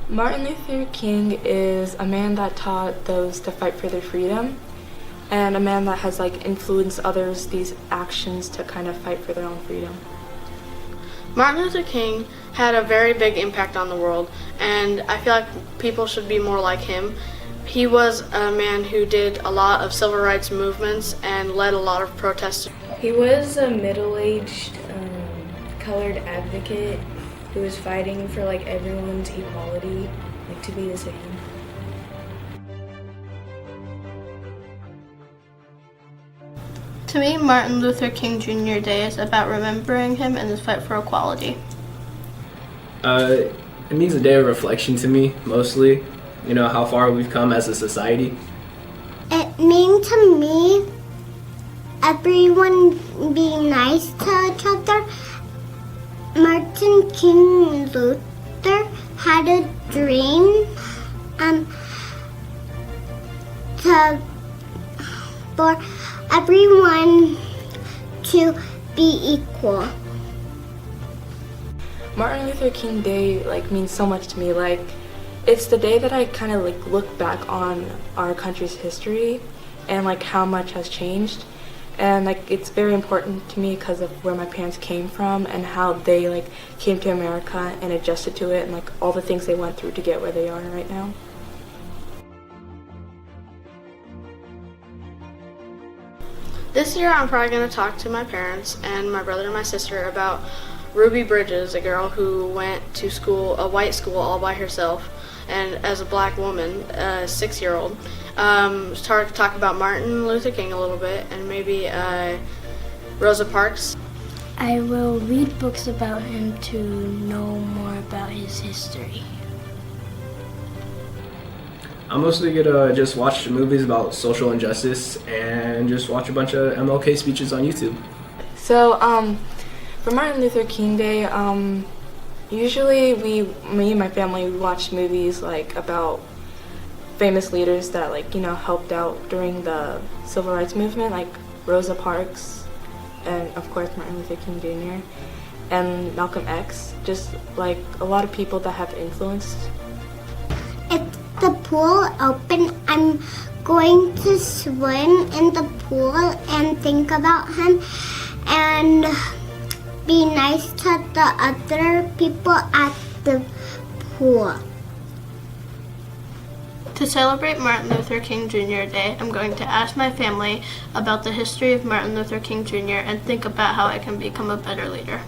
Martin Luther King is a man that taught those to fight for their freedom, and a man that has influenced others these actions to kind of fight for their own freedom. Martin Luther King had a very big impact on the world, and I feel like people should be more like him. He was a man who did a lot of civil rights movements and led a lot of protests. He was a middle-aged colored advocate who was fighting for everyone's equality, to be the same. To me, Martin Luther King Jr. Day is about remembering him and his fight for equality. It means a day of reflection to me, mostly. How far we've come as a society. It means to me everyone be nice to each other. Martin King Luther had a dream for everyone to be equal. Martin Luther King Day means so much to me. It's the day that I kind of look back on our country's history and how much has changed, and it's very important to me because of where my parents came from and how they came to America and adjusted to it, and all the things they went through to get where they are right now. This year I'm probably going to talk to my parents and my brother and my sister about Ruby Bridges, a girl who went to school, a white school, all by herself, and as a black woman, a 6-year-old. Start to talk about Martin Luther King a little bit, and maybe Rosa Parks. I will read books about him to know more about his history. I'm mostly gonna just watch movies about social injustice and just watch a bunch of MLK speeches on YouTube. So, for Martin Luther King Day, usually me and my family, we watch movies about famous leaders that helped out during the civil rights movement, like Rosa Parks, and of course Martin Luther King Jr. and Malcolm X. Just a lot of people that have influenced. If the pool open, I'm going to swim in the pool and think about him and be nice to the other people at the pool. To celebrate Martin Luther King Jr. Day, I'm going to ask my family about the history of Martin Luther King Jr. and think about how I can become a better leader.